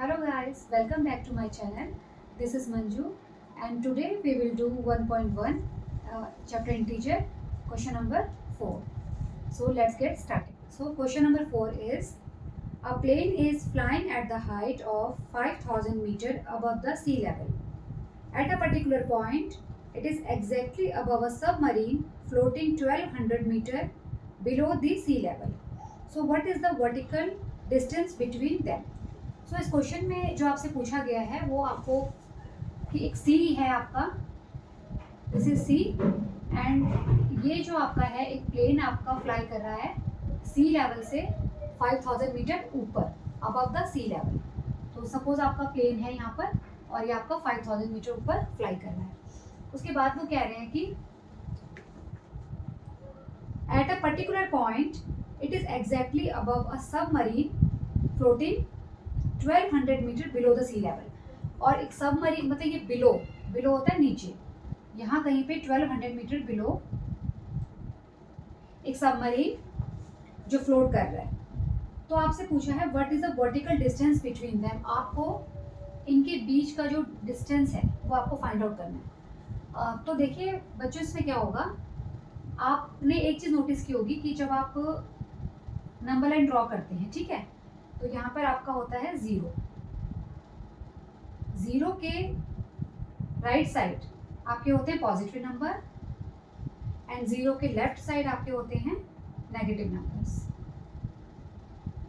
Hello guys, welcome back to my channel. This is Manju and today we will do 1.1 chapter integer question number 4. So let's get started. So question number 4 is a plane is flying at the height of 5000 meter above the sea level. At a particular point, it is exactly above a submarine floating 1200 meter below the sea level. So what is the vertical distance between them? सो इस question में जो आपसे पूछा गया है वो आपको कि एक सी है आपका, दिस इज सी एंड ये जो आपका है एक प्लेन आपका फ्लाई कर रहा है सी लेवल से 5000 मीटर ऊपर अबव द सी लेवल. तो सपोज आपका प्लेन है यहाँ पर और ये आपका 5000 मीटर ऊपर फ्लाई कर रहा है. उसके बाद वो कह रहे हैं कि at a particular point it is exactly above a submarine floating 1200 metre below the sea level. और एक सबमरीन मतलब ये बिलो बिलो होता है नीचे, यहाँ कहीं पे 1200 मीटर बिलो एक सबमरीन जो फ्लोट कर रहा है. तो आपसे पूछा है what is the vertical distance between them. आपको इनके बीच का जो डिस्टेंस है वो आपको फाइंड आउट करना है. तो देखिए बच्चों, इसमें क्या होगा, आपने एक चीज़ नोटिस की होगी कि जब आप नंबर लाइन ड्रॉ करते हैं, ठीक है, तो यहाँ पर आपका होता है जीरो. जीरो के राइट साइड आपके होते हैं पॉजिटिव नंबर एंड जीरो के लेफ्ट साइड आपके होते हैं नेगेटिव नंबर्स.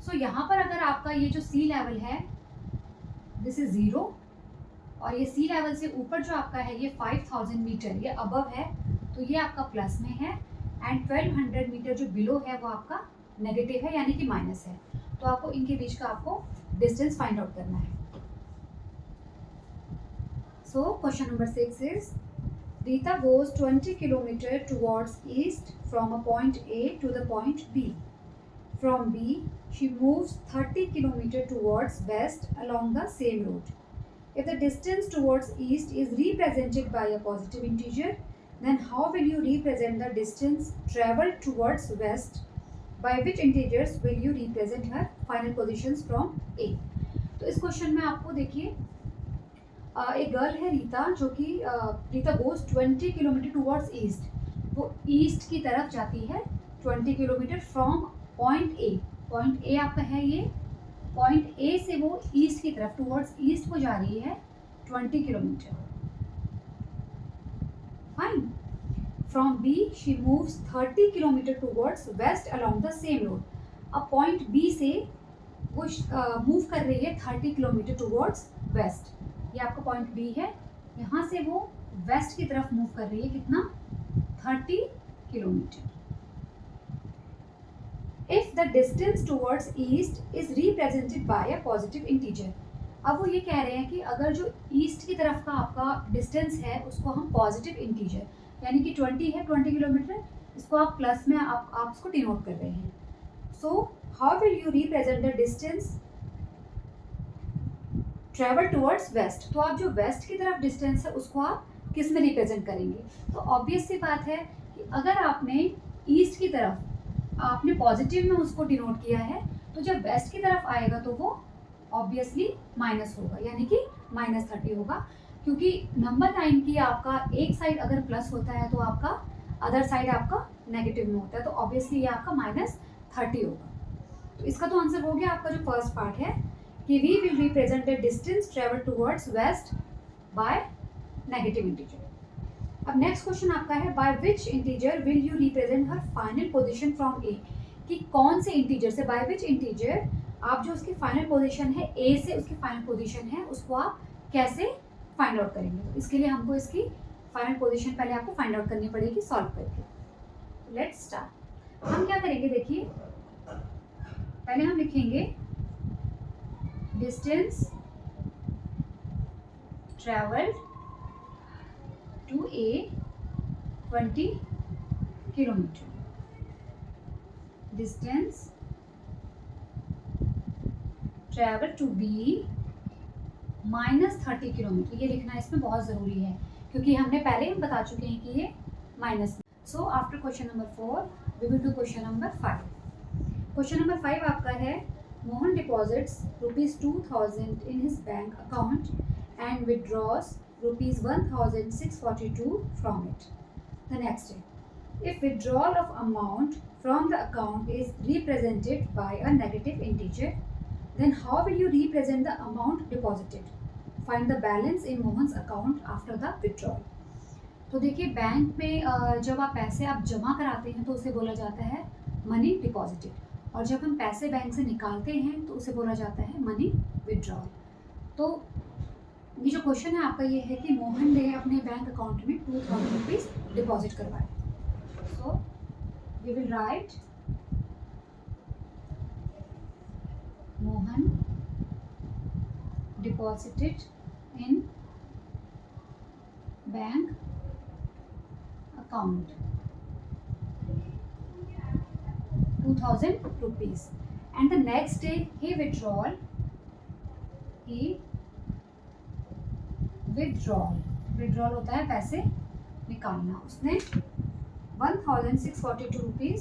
सो यहाँ पर अगर आपका ये जो सी लेवल है दिस इज जीरो और ये सी लेवल से ऊपर जो आपका है ये 5000 मीटर ये अबव है, तो ये आपका प्लस में है एंड 1200 मीटर जो बिलो है वो आपका नेगेटिव है यानी कि माइनस है. तो आपको इनके बीच का आपको डिस्टेंस फाइंड आउट करना है. So question number 6 is Rita goes 20 kilometre towards east from a point A to the point B. From B she moves 30 kilometre towards west along the same route. If the distance towards east is represented by a positive integer, then how will you represent the distance traveled towards west? By which integers will you represent her final positions from A? तो इस question में आपको देखिए एक girl है रीता जो कि Rita goes 20 kilometre towards east. वो ईस्ट की तरफ जाती है 20 kilometre from point A. Point A आपका है ये, पॉइंट ए से वो ईस्ट की तरफ टुवर्ड्स ईस्ट को जा रही है 20 kilometre. Fine. From B, she moves 30 kilometre towards west along the same road. अब पॉइंट B से वो मूव कर रही है 30 किलोमीटर towards west. ये आपका पॉइंट B है, यहाँ से वो वेस्ट की तरफ मूव कर रही है कितना, 30 kilometre. If the distance towards east is represented by a positive integer. अब वो ये कह रहे हैं कि अगर जो ईस्ट की तरफ का आपका डिस्टेंस है उसको हम पॉजिटिव इंटीजर यानी कि 20 है 20 किलोमीटर, इसको आप प्लस में आप इसको डिनोट कर रहे हैं. So how will you represent the distance travel towards waste. तो आप जो वेस्ट की तरफ डिस्टेंस है उसको आप किस में रिप्रेजेंट करेंगे. तो ऑब्वियस सी बात है कि अगर आपने ईस्ट की तरफ आपने पॉजिटिव में उसको डिनोट किया है तो जब वेस्ट की तरफ आएगा तो वो ऑब्वियसली माइनस होगा यानी कि -30 होगा, क्योंकि नंबर लाइन की आपका एक साइड अगर प्लस होता है तो आपका अदर साइड आपका नेगेटिव में होता है, तो ऑब्वियसली ये आपका -30 होगा. तो इसका तो आंसर हो गया आपका जो फर्स्ट पार्ट है कि we will represent the distance travel towards west by negative integer. अब नेक्स्ट क्वेश्चन आपका है by which integer will you represent her final position from A. कि कौन से इंटीजर से, बाय विच इंटीजर आप जो उसकी फाइनल पोजीशन है ए से उसकी फाइनल पोजीशन है उसको आप कैसे फाइंड आउट करेंगे. तो इसके लिए हमको इसकी फाइनल पोजीशन पहले आपको फाइंड आउट करनी पड़ेगी सॉल्व करके. Let's start. हम क्या करेंगे, देखिए पहले हम लिखेंगे distance travelled to A 20 kilometre. Distance travel to B -30 kilometre. ये लिखना इसमें बहुत ज़रूरी है क्योंकि हमने पहले ही बता चुके हैं कि ये minus. So after question number 4 we will do question number 5. Question number 5 आपका है Mohan deposits rupees 2000 in his bank account and withdraws rupees 1642 from it. The next day, if withdrawal of amount from the account is represented by a negative integer, then how will you represent the amount deposited? Find the balance in Mohan's account after the withdrawal. तो देखिए bank में जब आप पैसे आप जमा कराते हैं तो उसे बोला जाता है मनी डिपॉजिटेड, और जब हम पैसे बैंक से निकालते हैं तो उसे बोला जाता है मनी विड्रॉल। तो ये जो क्वेश्चन है आपका ये है कि मोहन ने अपने बैंक अकाउंट में 2000 रुपीज़ डिपॉजिट करवाए। So we will write Mohan deposited in bank account 2000 rupees, and the next day he withdrawal होता है पैसे निकालना, उसने 1642 रुपीज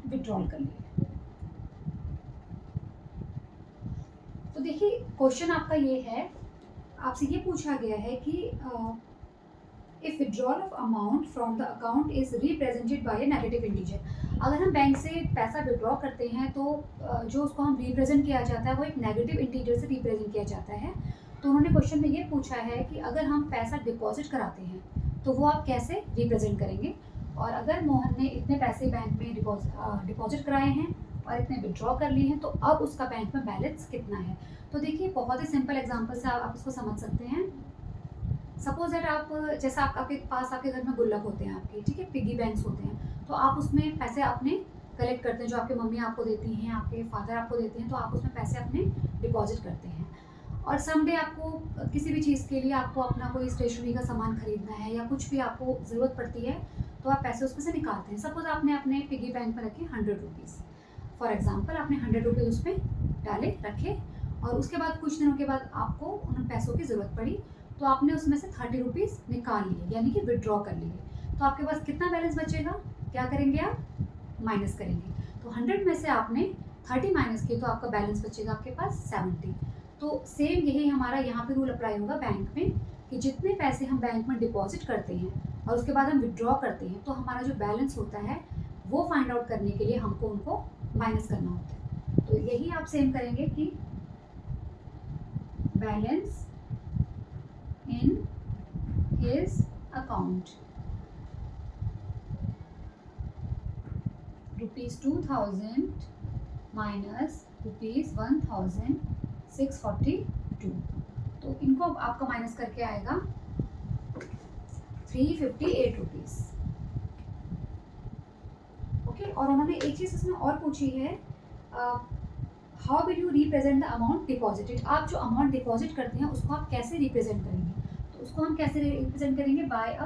विड्रॉल कर लिए। तो देखिए क्वेश्चन आपका ये है, आपसे ये पूछा गया है कि if withdrawal of amount from the account is represented by a negative integer, अगर हम बैंक से पैसा विड्रॉ करते हैं तो जो उसको हम रिप्रेजेंट किया जाता है वो एक नेगेटिव इंटीजर से रिप्रेजेंट किया जाता है। तो उन्होंने क्वेश्चन में ये पूछा है कि अगर हम पैसा डिपॉजिट कराते हैं तो वो आप कैसे रिप्रेजेंट करेंगे, और अगर मोहन ने इतने पैसे बैंक में डिपॉजिट कराए हैं और इतने विड्रॉ कर लिए हैं तो अब उसका बैंक में बैलेंस कितना है। तो देखिए बहुत ही सिंपल एग्जांपल से आप इसको समझ सकते हैं। सपोज दैट आप जैसा आपके पास आपके घर में गुल्लक होते हैं आपके, ठीक है, पिगी बैंक्स होते हैं, तो आप उसमें पैसे अपने कलेक्ट करते हैं, जो आपकी मम्मी आपको देती हैं, आपके फादर आपको देते हैं, तो आप उसमें पैसे अपने डिपॉजिट करते हैं। और समडे आपको किसी भी चीज़ के लिए आपको अपना कोई स्टेशनरी का सामान खरीदना है या कुछ भी आपको ज़रूरत पड़ती है तो आप पैसे उसमें से निकालते हैं। सपोज आपने अपने पिगी बैंक में रखे 100 रुपीज़, फॉर एग्जाम्पल आपने 100 रुपीज़ उसमें डाले रखे, और उसके बाद कुछ दिनों के बाद आपको उन पैसों की ज़रूरत पड़ी तो आपने उसमें से 30 रुपीज़ निकाल लिए, यानी कि विड्रॉ कर लिए। तो आपके पास कितना बैलेंस बचेगा, क्या करेंगे आप, माइनस करेंगे। तो 100 में से आपने 30 माइनस किए तो आपका बैलेंस बचेगा आपके पास 70। तो सेम यही हमारा यहाँ पे रूल अप्लाई होगा बैंक में, कि जितने पैसे हम बैंक में डिपॉजिट करते हैं और उसके बाद हम विड्रॉ करते हैं तो हमारा जो बैलेंस होता है वो फाइंड आउट करने के लिए हमको उनको माइनस करना होता है। तो यही आप सेम करेंगे कि balance in his account rupees 2000 minus rupees 1642, तो इनको आपका माइनस करके आएगा 358 रुपीज़। ओके, और उन्होंने एक चीज़ इसमें और पूछी है, how will you represent the amount deposited, आप जो अमाउंट डिपॉजिट करते हैं उसको आप कैसे रिप्रेजेंट करेंगे। तो उसको हम कैसे रिप्रेजेंट करेंगे, बाय अ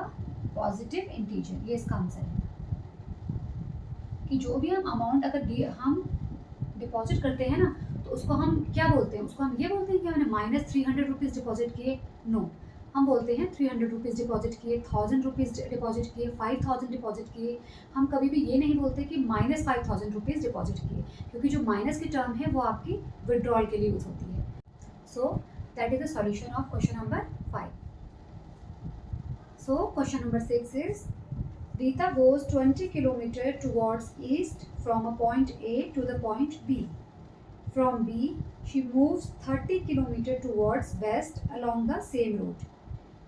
पॉजिटिव इंटीजर। ये इसका आंसर है कि जो भी हम अमाउंट अगर हम डिपॉजिट करते हैं ना तो उसको हम क्या बोलते हैं, उसको हम ये बोलते हैं कि हमने -300 रुपीज़ डिपॉजिट किए, नो, हम बोलते हैं 300 रुपीज़ डिपॉजिट किए, 1000 रुपीज़ डिपॉजिट किए, 5000 डिपॉजिट किए। हम कभी भी ये नहीं बोलते कि -5000 रुपीज़ डिपॉजिट किए, क्योंकि जो माइनस की टर्म है वो आपकी विड्रॉल के लिए यूज़ होती है। So that is the solution of question number 5. So question number 6 is, Rita goes 20 km towards east from a point A to the point B. From B, she moves 30 km towards west along the same road.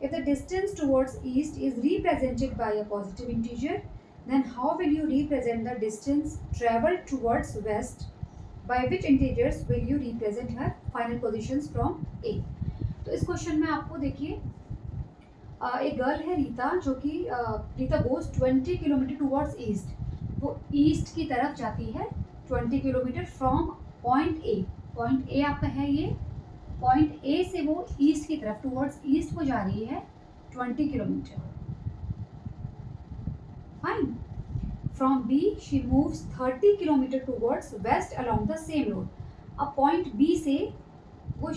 If the distance towards east is represented by a positive integer, then how will you represent the distance traveled towards west? By which integers will you represent her final positions from A? तो इस question में आपको देखिए एक girl है रीता, जो कि Rita goes 20 kilometre towards east, वो ईस्ट की तरफ जाती है 20 kilometre from point A. Point A आपका है ये, पॉइंट ए से वो ईस्ट की तरफ टूवर्ड्स ईस्ट को जा रही है 20 kilometre. Fine. From B she moves 30 kilometre towards west along the same road. अब पॉइंट बी से वो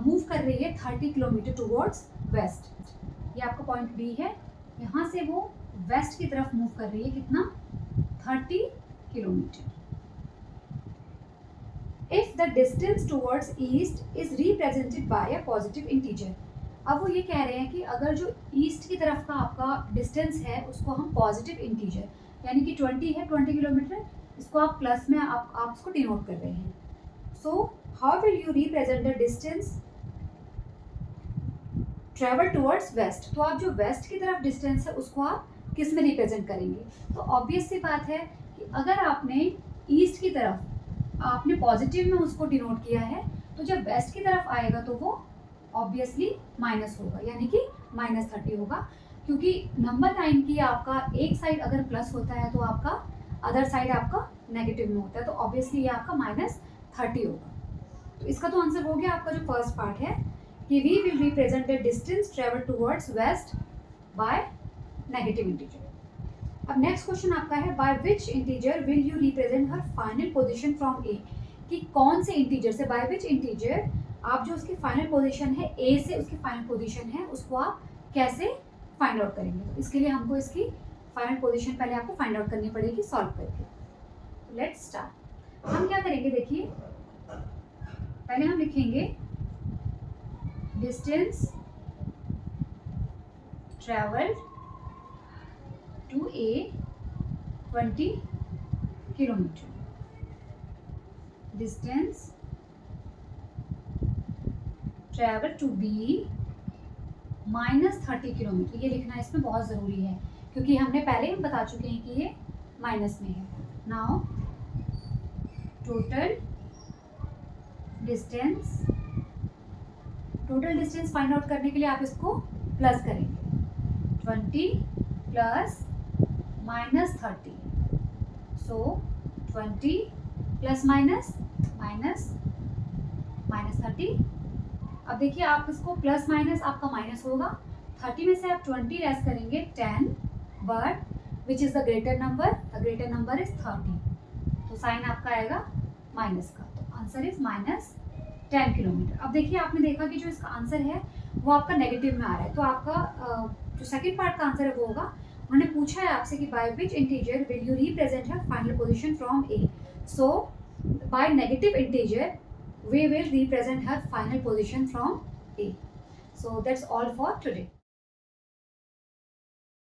मूव कर रही है 30 किलोमीटर टूवर्ड्स वेस्ट। ये आपका पॉइंट बी है, यहाँ से वो वेस्ट की तरफ मूव कर रही है, कितना, 30 kilometre. If the distance towards east is represented by a positive integer. अब वो ये कह रहे हैं कि अगर जो ईस्ट की तरफ का आपका डिस्टेंस है उसको हम पॉजिटिव इंटीजर यानी कि 20 है, 20 किलोमीटर, इसको आप प्लस में आप इसको डिनोट कर रहे हैं। So how will you represent the distance travel towards west. तो आप जो वेस्ट की तरफ डिस्टेंस है उसको आप किस में रिप्रेजेंट करेंगे? तो ऑब्वियस सी बात है कि अगर आपने ईस्ट की तरफ आपने पॉजिटिव में उसको डिनोट किया है तो जब वेस्ट की तरफ आएगा तो वो ऑब्वियसली माइनस होगा यानी कि -30 होगा, क्योंकि नंबर 9 की आपका एक साइड अगर प्लस होता है तो आपका अदर साइड आपका नेगेटिव में होता है, तो ऑब्वियसली ये आपका -30 होगा। तो इसका तो आंसर हो गया आपका जो फर्स्ट पार्ट है कि we will represent the distance travel towards west by negative integer. अब नेक्स्ट क्वेश्चन आपका है by which integer will you represent her final position from A. कि कौन से इंटीजर से, बाय विच इंटीजर आप जो उसकी फाइनल पोजीशन है ए से उसकी फाइनल पोजीशन है उसको आप कैसे फाइंड आउट करेंगे। तो इसके लिए हमको इसकी फाइनल पोजीशन पहले आपको फाइंड आउट करनी पड़ेगी सॉल्व करके। Let's start. हम क्या करेंगे, देखिए पहले हम लिखेंगे distance travelled to A 20 kilometre, distance travel to B -30 kilometre. ये लिखना इसमें बहुत ज़रूरी है क्योंकि हमने पहले ही बता चुके हैं कि ये माइनस में है। Now total distance find out करने के लिए आप इसको प्लस करेंगे, 20 प्लस -30, सो 20 प्लस माइनस -30। अब देखिए आप इसको प्लस माइनस आपका माइनस होगा, 30 में से आप 20 लेस करेंगे 10, but which is the greater number is 30, तो साइन आपका आएगा माइनस का, तो आंसर इज -10 किलोमीटर। अब देखिए आपने देखा कि जो इसका आंसर है वो आपका नेगेटिव में आ रहा है, तो आपका जो सेकंड पार्ट का आंसर है वो होगा, उन्होंने पूछा है आपसे कि bye which integer will you represent her final position from A. So bye negative integer we will represent her final position from A. So that's all for today.